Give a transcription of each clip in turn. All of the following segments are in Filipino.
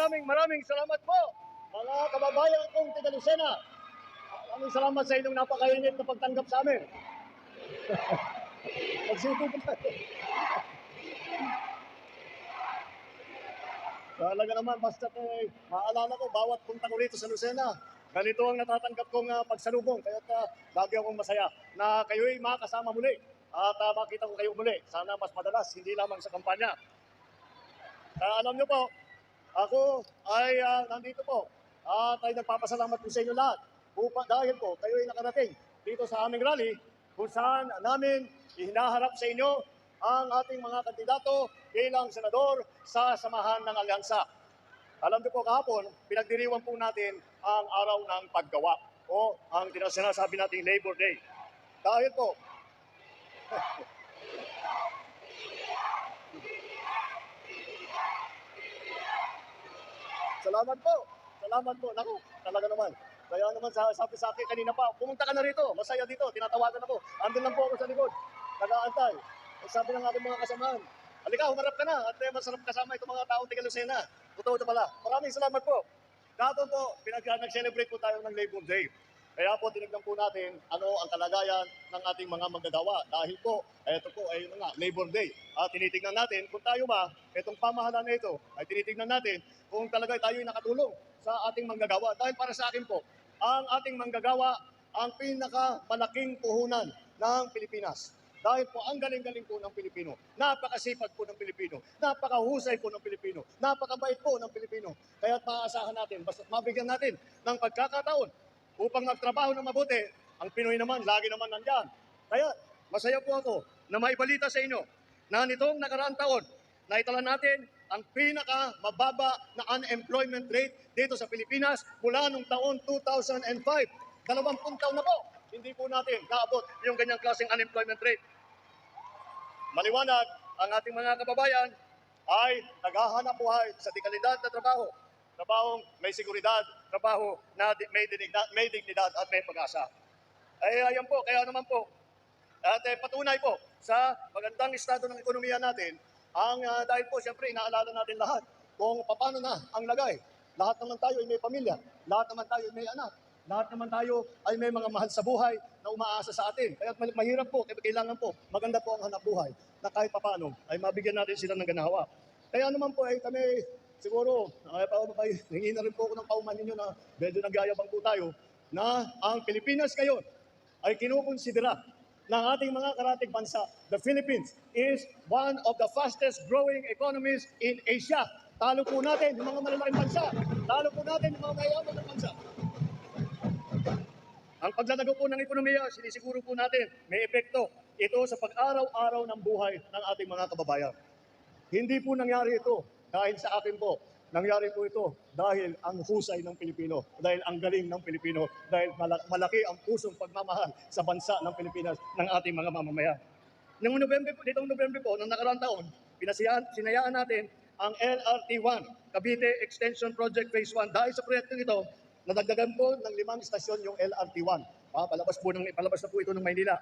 Maraming salamat po, mga kababayan kong taga Lucena. Maraming salamat sa inyong napakainit na pagtanggap sa amin. Magsipo po tayo. Talaga naman, basta maalala ko, bawat punta ko rito sa Lucena, ganito ang natatanggap kong pagsalubong. Kaya lagi akong masaya na kayo'y makasama muli at makita ko kayo muli. Sana mas madalas, hindi lamang sa kampanya. Alam niyo po, ako ay nandito po at ay nagpapasalamat po sa inyo lahat dahil po kayo ay nakarating dito sa aming rally kung saan namin hinaharap sa inyo ang ating mga kandidato bilang senador sa samahan ng alyansa. Alam niyo po kahapon, pinagdiriwang po natin ang araw ng paggawa o ang sinasabi nating Labor Day. Dahil po, Salamat po. Naku, talaga naman. Kaya naman sabi sa akin kanina pa, pumunta ka na rito, masaya dito, tinatawagan ako. Andun lang po ako sa likod, nag-aantay. Sabi ng aking mga kasamahan, halika, humarap ka na at masarap kasama itong mga taong taga Lucena. Totoo ito pala. Maraming salamat po. Kahapon po, nag-celebrate po tayo ng Labor Day. Kaya po tinignan po natin ano ang kalagayan ng ating mga manggagawa. Dahil po, ito po ay Labor Day. At tinitignan natin kung tayo ba, itong pamahalaan na ito, ay tinitignan natin kung talaga tayo ay nakatulong sa ating manggagawa. Dahil para sa akin po, ang ating manggagawa ang pinakamalaking puhunan ng Pilipinas. Dahil po ang galing-galing po ng Pilipino, napakasipag po ng Pilipino, napakahusay po ng Pilipino, napakabait po ng Pilipino. Kaya't maaasahan natin, basta mabigyan natin ng pagkakataon upang magtrabaho ng mabuti, ang Pinoy naman, lagi naman nandyan. Kaya masaya po ako na maibalita sa inyo na nitong nakaraang taon, naitala natin ang pinakamababa na unemployment rate dito sa Pilipinas mula nung taon 2005. 20 taon na po, hindi po natin naabot yung ganyang klaseng unemployment rate. Maliwanag, ang ating mga kababayan ay naghahanap buhay sa dekalidad na trabaho. Trabahong may seguridad, trabaho na may dignidad at may pag-asa. Ay ayan po, kaya naman po, at patunay po sa magandang estado ng ekonomiya natin, dahil po siyempre inaalala natin lahat kung paano na ang lagay. Lahat naman tayo ay may pamilya, lahat naman tayo ay may anak, lahat naman tayo ay may mga mahal sa buhay na umaasa sa atin. Kaya mahirap po, kailangan po, maganda po ang hanap buhay na kahit paano ay mabigyan natin sila ng ganawa. Kaya naman po ay kami, siguro, hingi na rin po ako ng pauman ninyo na medyo nagyayabang po tayo na ang Pilipinas ngayon ay kinukonsidera ng ating mga karatig bansa. The Philippines is one of the fastest growing economies in Asia. Talo po natin yung mga malalaking bansa. Talo po natin yung mga mayayaman ng bansa. Ang paglalago po ng ekonomiya, sinisiguro po natin may epekto ito sa pag-araw-araw ng buhay ng ating mga kababayan. Hindi po nangyari ito dahil sa akin po. Nangyari po ito dahil ang husay ng Pilipino, dahil ang galing ng Pilipino, dahil malaki ang pusong pagmamahal sa bansa ng Pilipinas ng ating mga mamamayan. Nitong November po, ng nakaraang taon, sinayaan natin ang LRT1, Cavite Extension Project Phase 1. Dahil sa proyektong ito, nadagdagan po ng 5 istasyon yung LRT1. Palabas na po ito ng Maynila.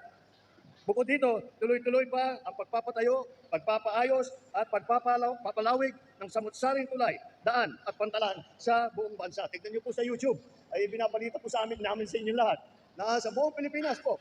Bukod dito, tuloy-tuloy pa ang pagpapatayo, pagpapaayos at pagpapalawig ng samut-saring tulay, daan at pantalan sa buong bansa. Tignan niyo po sa YouTube, ay binabalita po namin sa inyo lahat na sa buong Pilipinas po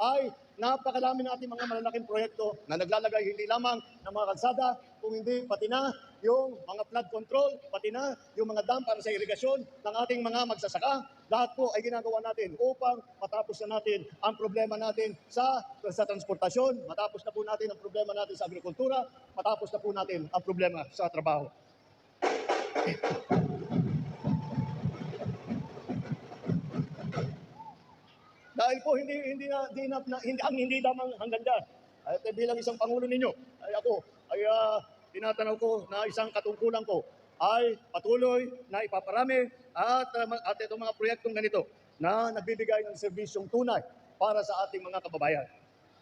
ay napakalami natin mga malalaking proyekto na naglalagay hindi lamang ng mga kalsada, kung hindi pati na yung mga flood control, pati na yung mga dam para sa irigasyon ng ating mga magsasaka. Lahat po ay ginagawa natin upang matapos na natin ang problema natin sa transportasyon, matapos na po natin ang problema natin sa agrikultura, matapos na po natin ang problema sa trabaho. Dahil po hindi lamang hanggang dyan. At bilang isang Pangulo ninyo, ay ako ay tinatanaw ko na isang katungkulan ko ay patuloy na ipaparami at itong mga proyektong ganito na nagbibigay ng serbisyong tunay para sa ating mga kababayan.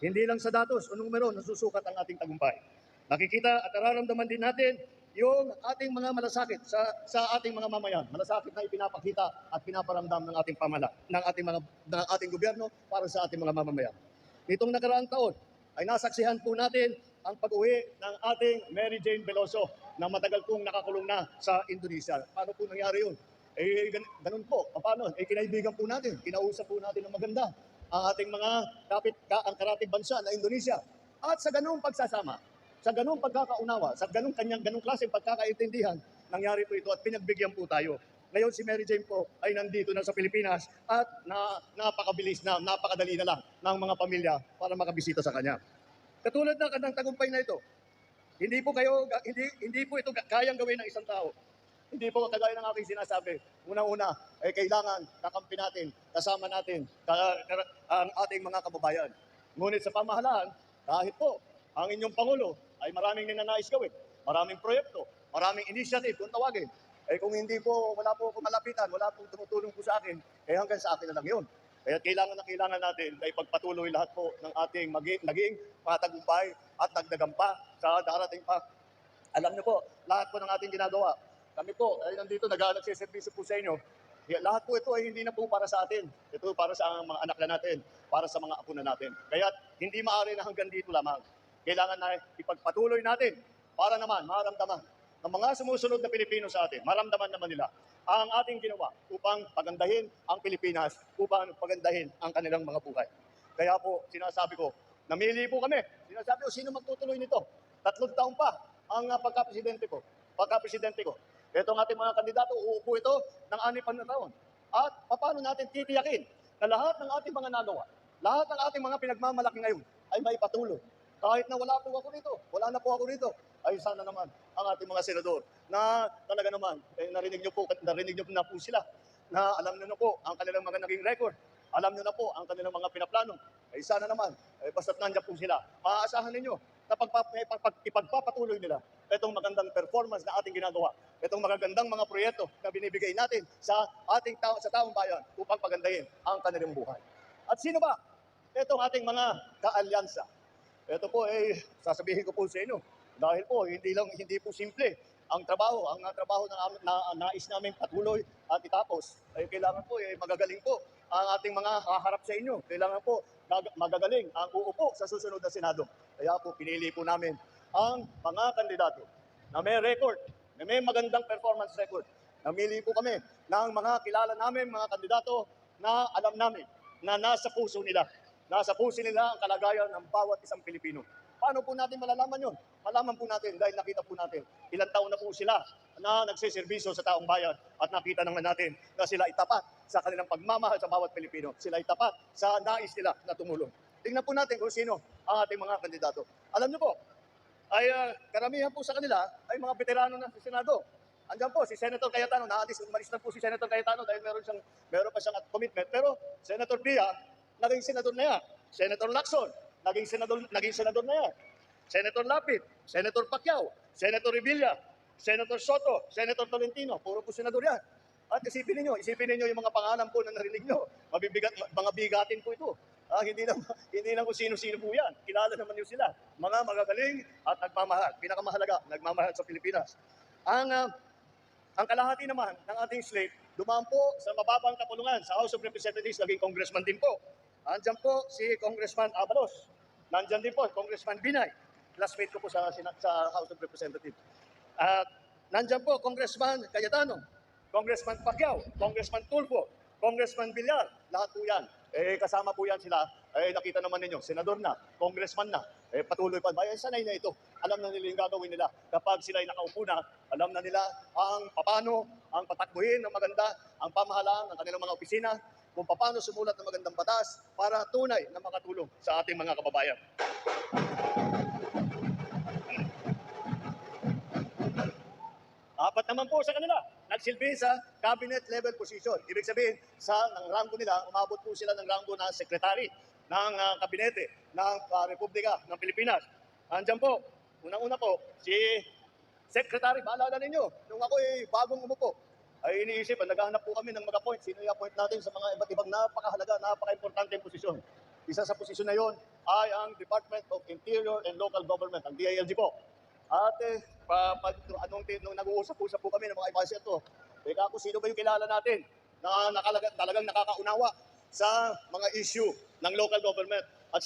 Hindi lang sa datos o numero nasusukat ang ating tagumpay. Nakikita at nararamdaman din natin yung ating mga malasakit sa ating mga mamayan. Malasakit na ipinapakita at pinaparamdam ng ating ng ating gobyerno para sa ating mga mamamayan. Nitong nakaraang taon ay nasaksihan po natin ang pag-uwi ng ating Mary Jane Veloso. na matagal pong nakakulong na sa Indonesia. Paano po nangyari yun? Ganun po. Paano? Kinaibigan po natin, kinausap po natin ng maganda ang ating mga ang karatig bansa na Indonesia. At sa ganung pagsasama, sa ganung pagkakaunawa, sa ganung klaseng pagkakaintindihan, nangyari po ito at pinagbigyan po tayo. Ngayon si Mary Jane po ay nandito na sa Pilipinas at napakabilis na, napakadali na lang ng mga pamilya para makabisita sa kanya. Katulad ng kanyang tagumpay na ito, hindi po ito kayang gawin ng isang tao. Hindi po kagaya ng aking sinasabi. Unang-una, kailangan kakampi natin, kasama natin ang ating mga kababayan. Ngunit sa pamahalaan, kahit po ang inyong Pangulo ay maraming ninanais gawin, maraming proyekto, maraming initiative kung tawagin. Kung hindi po, wala po akong malapitan, wala pong tumutulong po sa akin, hanggang sa akin na lang yun. Kaya kailangan natin na ipagpatuloy lahat po ng ating naging patagumpay at dagdagan pa sa darating pa. Alam niyo po, lahat po ng ating ginagawa, kami po ay nandito nagsiservisyo po sa inyo. Lahat po ito ay hindi na po para sa atin. Ito para sa mga anak na natin, para sa mga apo na natin. Kaya hindi maaari na hanggang dito lamang. Kailangan na ipagpatuloy natin para naman maramdaman ng mga sumusunod na Pilipino sa atin. Maramdaman naman nila ang ating ginawa upang pagandahin ang Pilipinas, upang pagandahin ang kanilang mga buhay. Kaya po, sinasabi ko, namili po kami. Sinasabi ko, sino magtutuloy nito? 3 taon pa ang pagka-presidente ko. Ito ang ating mga kandidato, uupo ito ng 6 na taon. At paano natin titiyakin na lahat ng ating mga nagawa, lahat ng ating mga pinagmamalaki ngayon ay may patuloy. Kahit na wala po ako rito, wala na po ako rito, ay sana naman ang ating mga senador na talaga naman, narinig niyo na po sila, na alam niyo na po ang kanilang mga naging record, alam niyo na po ang kanilang mga pinaplano. Ay sana naman, basta't nandiyan po sila, maaasahan ninyo na ipagpapatuloy nila itong magandang performance na ating ginagawa, itong magagandang mga proyekto na binibigay natin sa taong bayan upang pagandahin ang kanilang buhay. At sino ba? Itong ating mga kaalyansa. Ito po sasabihin ko po sa inyo, dahil po hindi po simple ang trabaho na nais namin patuloy at itapos. Kailangan po magagaling po ang ating mga haharap sa inyo. Kailangan po magagaling ang uupo sa susunod na Senado. Kaya po pinili po namin ang mga kandidato na may record, na may magandang performance record. Namili po kami ng mga kilala namin, mga kandidato na alam namin na nasa puso nila ang kalagayan ng bawat isang Pilipino. Paano po natin malalaman yun? Malaman po natin dahil nakita po natin ilang taon na po sila na nagsiservisyo sa taong bayan at nakita naman natin na sila itapat sa kanilang pagmamahal sa bawat Pilipino. Sila itapat sa nais nila na tumulong. Tingnan po natin kung sino ang ating mga kandidato. Alam niyo po, karamihan po sa kanila ay mga veterano na sa Senado. Andiyan po si Senator Cayetano, umalis na po si Senator Cayetano dahil meron pa siyang commitment. Pero Senator Pia, naging senador na yan. Senator Lacson, naging senador na yan. Senator Lapid, Senator Pacquiao, Senator Revilla, Senator Soto, Senator Tolentino, puro po senador yan. At isipin niyo yung mga pangalan po na narinig niyo. Mga bigatin po ito. Hindi lang kung sino-sino po yan. Kilala naman niyo sila. Mga magagaling at nagmamahal. Pinakamahalaga, nagmamahal sa Pilipinas. Ang kalahati naman ng ating slate, dumaan po sa mababang kapulungan sa House of Representatives, naging congressman din po. Andiyan po si Congressman Abalos. Nandiyan din po Congressman Binay. Classmate ko po sa House of Representatives. At nandiyan po Congressman Cayetano, Congressman Pacquiao, Congressman Tulfo, Congressman Villar, lahat po yan. Kasama po yan sila. Nakita naman ninyo, senador na, congressman na, patuloy pa. Sanay na ito. Alam na nila yung gagawin nila. Kapag sila ay nakaupo na, alam na nila ang paano ang patakbuhin ng maganda, ang pamahalaan ng kanilang mga opisina, kung paano sumulat ng magandang batas para tunay na makatulong sa ating mga kababayan. Apat naman po sa kanila, nagsilbi sa cabinet level position. Ibig sabihin, ng ranggo nila, umabot po sila ng ranggo na sekretary ng kabinete ng Republika ng Pilipinas. Andiyan po, unang-una po, si Secretary, maalala ninyo, nung ako bagong umupo, ay iniisip, naghahanap po kami ng mag-appoint. Sino i-appoint natin sa mga iba't ibang napakahalaga, napaka-importante posisyon. Isa sa posisyon na yon ay ang Department of Interior and Local Government, ang DILG po. At nung nag-uusap-usap po kami ng mga ibasa ito, ako sino ba yung kilala natin na talagang nakakaunawa sa mga issue ng local government at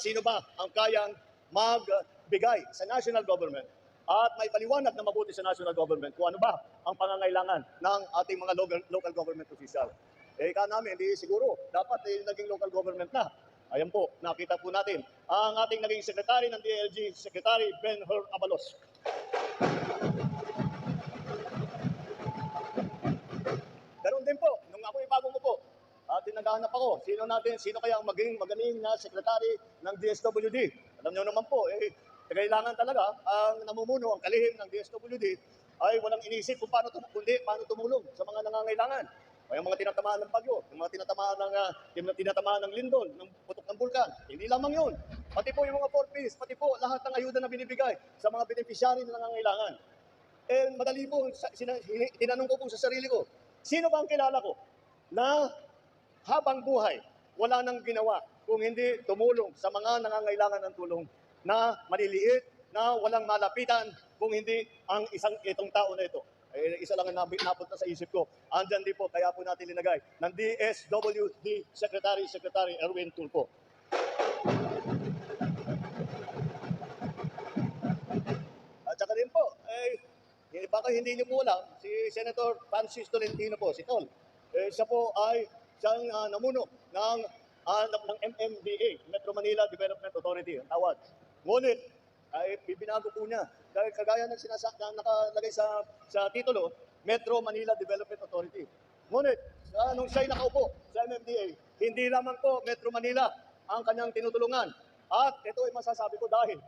sino ba ang kayang magbigay sa national government at may paliwanag na mabuti sa national government kung ano ba ang pangangailangan ng ating mga local government official. Ika namin, hindi siguro, dapat naging local government na. Ayan po, nakita po natin ang ating naging secretary ng DILG, Secretary Ben-Hur Abalos. Ganun din po, nung ako ibagong upo, at naghahanap ako, sino kaya ang maging magaling na secretary ng DSWD. Alam niyo naman po, kailangan talaga ang namumuno, ang kalihim ng DSWD ay walang inisip kung paano tumulong sa mga nangangailangan. O yung mga tinatamaan ng bagyo, yung mga tinatamaan ng lindol, ng putok ng bulkan. Hindi lamang yun. Pati po yung mga 4Ps, pati po lahat ng ayuda na binibigay sa mga beneficiary na nangangailangan. Madali po, tinanong ko po sa sarili ko, sino ba ang kilala ko na habang buhay, wala nang ginawa kung hindi tumulong sa mga nangangailangan ng tulong na maliliit, na walang malapitan kung hindi ang itong tao na ito. Isa lang ang napunta sa isip ko. Andyan din po, kaya po natin linagay ng DSWD Secretary Erwin Tulfo. At saka din po, baka hindi niyo po alam, si Senator Francis Tolentino po, si Tol. Siya po ay siyang namuno ng MMDA, Metro Manila Development Authority, ang tawag. Ngunit, ay binago po niya. Dahil kagaya ng nakalagay sa titulo, Metro Manila Development Authority. Ngunit, nung siya'y nakaupo sa MMDA, hindi lamang po Metro Manila ang kanyang tinutulungan. At ito ay masasabi ko dahil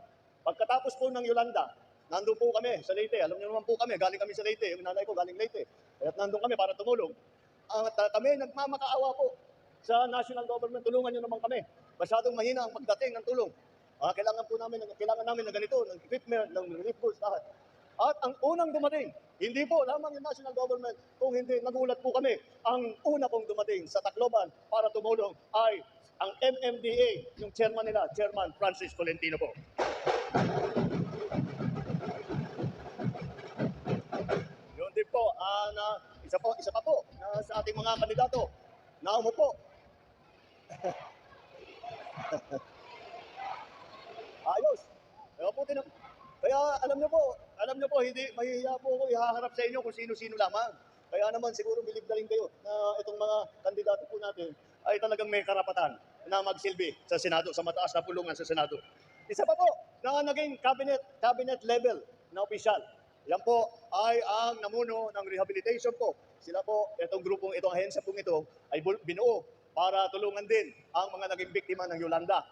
pagkatapos po ng Yolanda, nandun po kami sa Leyte. Alam niyo naman po kami, galing kami sa Leyte. Yung nanay ko galing Leyte. At nandun kami para tumulong. At kami nagmamakaawa po sa national government. Tulungan niyo naman kami. Masyadong mahina ang pagdating ng tulong. Kailangan namin ng ganito, ng equipment, ng relief goods, lahat. At ang unang dumating, hindi po lamang yung national government, kung hindi, nagulat po kami. Ang una pong dumating sa Tacloban para tumulong ay ang MMDA, yung chairman nila, Chairman Francis Tolentino po. Yun din po, isa pa po, sa ating mga kandidato, na umupo. Ayos. Kaya alam niyo po, hindi mahihiya po ako ihaharap sa inyo kung sino-sino lamang. Kaya naman siguro bilib na rin kayo na itong mga kandidato po natin ay talagang may karapatan na magsilbi sa Senado, sa mataas na pulungan sa Senado. Isa pa po na naging cabinet level na opisyal. Yan po ay ang namuno ng rehabilitation po. Sila po, itong grupong ito, ahensya pong ito, ay binuo para tulungan din ang mga naging biktima ng Yolanda,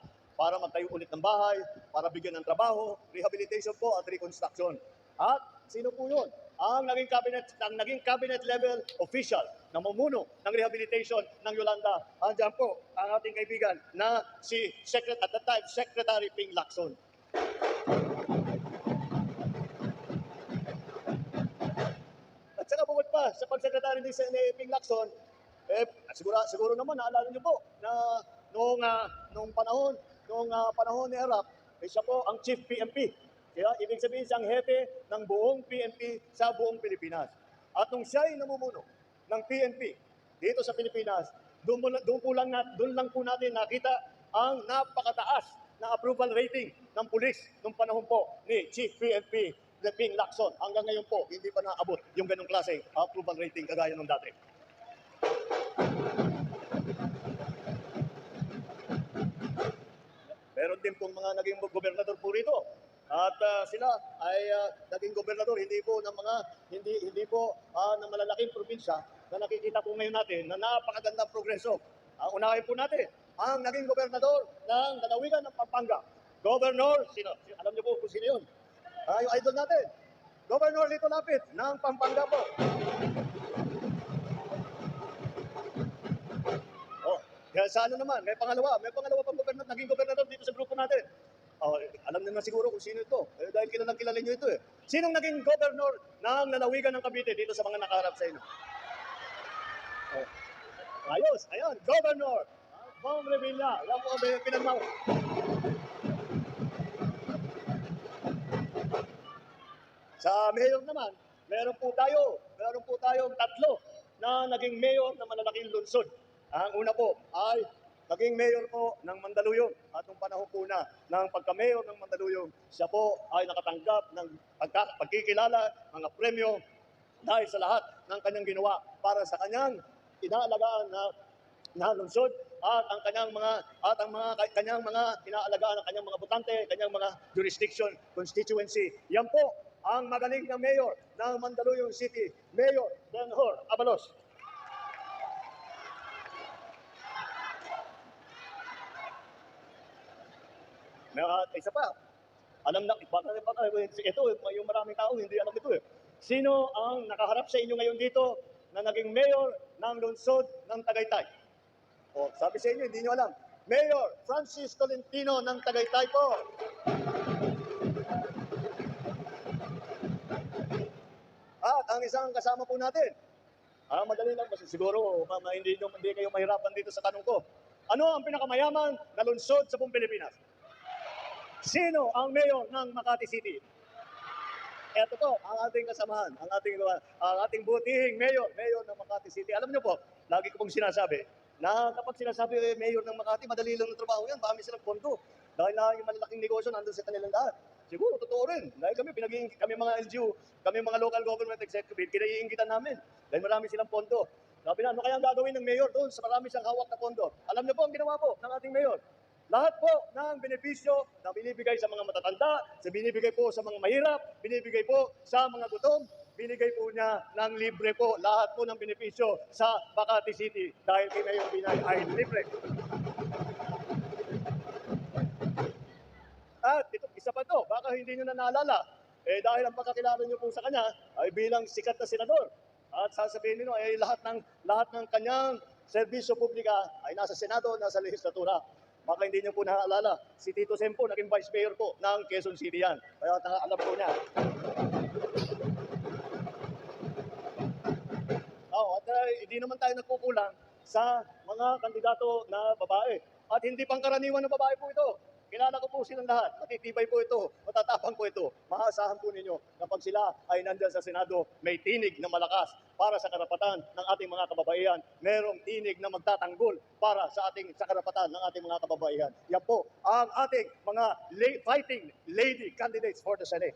para magtayo ulit ng bahay, para bigyan ng trabaho, rehabilitation po at reconstruction. At sino po yun? Ang naging cabinet level official na mamuno ng rehabilitation ng Yolanda. Andiyan po ang ating kaibigan na si at that time, Secretary Ping Lacson. At saka bukod pa sa pagsekretary ni Ping Lacson, siguro naman naalala niyo po na nung panahon ni Erap, siya po ang Chief PNP. Kaya ibig sabihin siyang hepe ng buong PNP sa buong Pilipinas. At nung siya ay namumuno ng PNP dito sa Pilipinas, doon lang po natin nakita ang napakataas na approval rating ng pulis nung panahon po ni Chief PNP Ping Lacson. Hanggang ngayon po, hindi pa naabot yung ganong klase approval rating kagaya nung dati. Meron din pong mga naging gobernador po rito. At sila ay naging gobernador hindi po ng malalaking probinsya na nakikita po ngayon natin na napakagandang progreso. Unahin po natin ang naging gobernador ng lalawigan ng Pampanga. Governor, alam niyo po kung sino yun? Yung idol natin, Governor Lito Lapid ng Pampanga po. Kaya sa naman, may pangalawa pang naging gobernador dito sa grupo natin. Alam niyo na siguro kung sino ito. Dahil kilala niyo ito eh. Sinong naging governor ng lalawigan ng Cavite dito sa mga nakaharap sa inyo? Ayos, ayan, Governor Bong Revilla. Yan po ang pinagmaw. Sa mayor naman, meron po tayong tatlo na naging mayor ng malalaking lungsod. Ang una po ay naging mayor po ng Mandaluyong at nung panahon po na ng pagka-mayor ng Mandaluyong, siya po ay nakatanggap ng pagkikilala, mga premyo dahil sa lahat ng kanyang ginawa para sa kanyang inaalagaan na lungsod at ang kanyang mga inaalagaan ng kanyang mga botante, kanyang mga jurisdiction, constituency. Yan po ang magaling na mayor ng Mandaluyong City, Mayor Benhur Abalos. At isa pa, alam na, ito, yung maraming tao hindi alam ito eh. Sino ang nakaharap sa inyo ngayon dito na naging mayor ng lungsod ng Tagaytay? O, sabi sa inyo, hindi nyo alam. Mayor Francis Tolentino ng Tagaytay po. At ang isang kasama po natin, madali lang, siguro hindi kayo mahirapan dito sa tanong ko. Ano ang pinakamayaman na lungsod sa buong Pilipinas? Sino ang mayor ng Makati City? Ito po, ang ating kasamahan, ang ating butihing mayor ng Makati City. Alam niyo po, lagi ko pong sinasabi, na kapag sinasabi mayor ng Makati, madali lang ng trabaho yan, marami silang pondo. Dahil na yung malalaking negosyo nandun sa kanilang lahat. Siguro, totoo rin. Dahil kami mga LGU, kami mga local government executive, kinaiingitan namin. Dahil marami silang pondo. Sabi na, ano kaya ang gagawin ng mayor doon sa marami siyang hawak na pondo? Alam niyo po ang ginawa po ng ating mayor. Lahat po ng benepisyo na binibigay sa mga matatanda, binibigay po sa mga mahirap, binibigay po sa mga gutom, binigay po niya ng libre po lahat po ng benepisyo sa Makati City dahil kay Mayor Binay ay libre. At ito, isa pa to, baka hindi nyo na naalala, dahil ang pagkakilala nyo po sa kanya ay bilang sikat na senador. At sasabihin nyo ay lahat ng kanyang serbisyo publika ay nasa Senado, nasa legislatura. Baka hindi niyo po naaalala, si Tito Sem po, naging Vice Mayor po ng Quezon City yan. Kaya alam po niya. At hindi naman tayo nagkukulang sa mga kandidato na babae. At hindi pangkaraniwan na babae po ito. Kilala ko po silang lahat. Matitibay po ito. Matatapang po ito. Maasahan po ninyo kapag sila ay nandyan sa Senado, may tinig na malakas para sa karapatan ng ating mga kababaihan. Merong tinig na magtatanggol para sa karapatan ng ating mga kababaihan. Yan po ang ating mga fighting lady candidates for the Senate.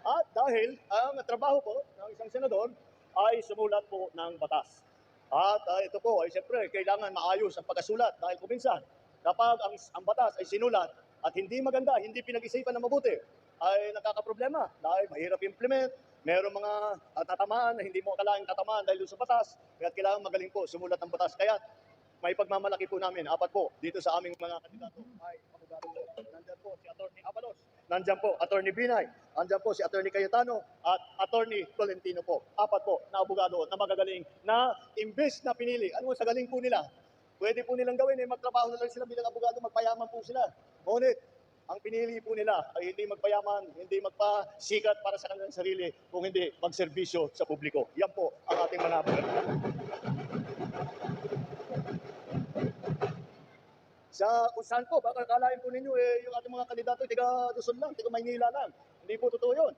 At dahil ang trabaho po ng isang senador ay sumulat po ng batas. At ito po ay siyempre kailangan maayos ang pagkasulat dahil kuminsan kapag ang batas ay sinulat at hindi maganda, hindi pinag-isipan na mabuti, ay nakakaproblema dahil mahirap implement, mayroong mga tatamaan na hindi mo akalaing tatamaan dahil sa batas, kaya kailangan magaling po sumulat ng batas. Kaya may pagmamalaki po namin, 4 po, dito sa aming mga kandidato ay abogado po. Nandyan po si Atty. Abalos, nandyan po Atty. Binay, nandyan po si Atty. Cayetano at Atty. Tolentino po. 4 po na abogado na magagaling na imbes na pinili. Ano sa galing po nila? Pwede po nilang gawin, magtrabaho na lang sila bilang abogado, magpayaman po sila. Ngunit, ang pinili po nila ay hindi magpayaman, hindi magpasikat para sa kanilang sarili, kung hindi magserbisyo sa publiko. Yan po ang ating mga abogado. Kung saan po, baka kalain po ninyo yung ating mga kandidato, tiga Luzon lang, tiga Maynila lang. Hindi po totoo yun.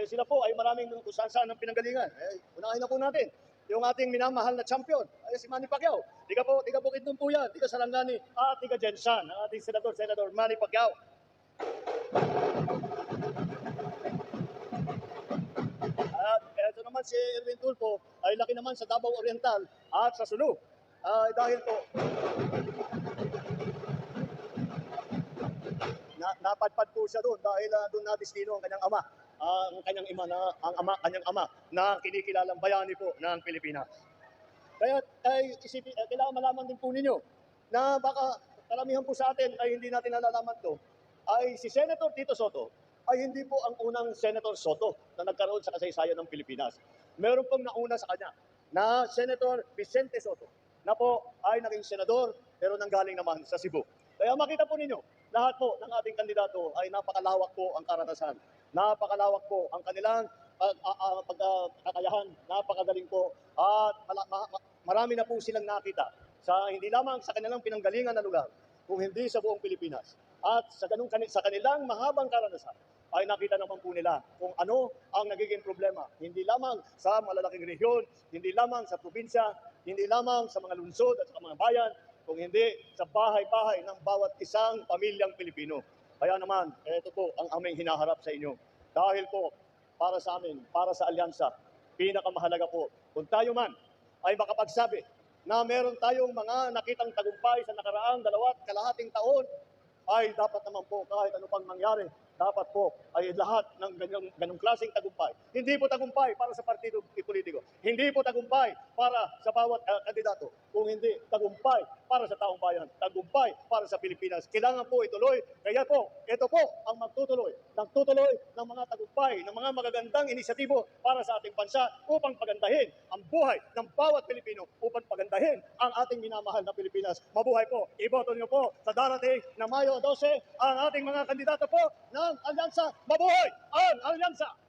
Sila po ay maraming kung saan ang pinanggalingan. Unahin na po natin. Yung ating minamahal na champion, ay si Manny Pacquiao. Tiga Bukidnon po yan, tiga Sarangani, at tiga Jensan, ang ating Senador Manny Pacquiao. At ito naman si Erwin Tulfo, ay laki naman sa Davao Oriental at sa Sulu. Dahil po, napadpad po siya doon dahil doon na destino ang kanyang ama. Kanyang ama na kinikilalang bayani po ng Pilipinas. Kaya kailangan malaman din po ninyo na baka karamihan po sa atin ay hindi natin nalalaman to, ay si Senator Tito Soto ay hindi po ang unang Senator Soto na nagkaroon sa kasaysayan ng Pilipinas. Meron pong nauna sa kanya na Senator Vicente Soto na po ay naging senador pero nanggaling naman sa Cebu. Kaya makita po ninyo, lahat po ng ating kandidato ay napakalawak po ang karanasan. Napakalawak po ang kanilang pagkakayahan, napakagaling po at marami na po silang nakita hindi lamang sa kanilang pinanggalingan na lugar, kung hindi sa buong Pilipinas. At sa kanilang mahabang karanasan, ay nakita naman po nila kung ano ang nagiging problema. Hindi lamang sa malalaking rehiyon, hindi lamang sa probinsya, hindi lamang sa mga lungsod at sa mga bayan, kung hindi sa bahay-bahay ng bawat isang pamilyang Pilipino. Kaya naman, ito po ang aming hinaharap sa inyo. Dahil po, para sa amin, para sa alyansa, pinakamahalaga po, kung tayo man ay makapagsabi na meron tayong mga nakitang tagumpay sa nakaraang 2.5 taon, ay dapat naman po kahit ano pang mangyari, dapat po ay lahat ng ganong klaseng tagumpay. Hindi po tagumpay para sa partido politiko. Hindi po tagumpay para sa bawat kandidato. Kung hindi tagumpay para sa taong bayan. Tagumpay para sa Pilipinas. Kailangan po ituloy. Kaya po, ito po ang magtutuloy. Nagtutuloy ng mga tagumpay, ng mga magagandang inisyatibo para sa ating bansa upang pagandahin ang buhay ng bawat Pilipino, upang pagandahin ang ating minamahal na Pilipinas. Mabuhay po. Iboto niyo po sa darating na Mayo 12 ang ating mga kandidato po ng Alyansa. Mabuhay ang Alyansa!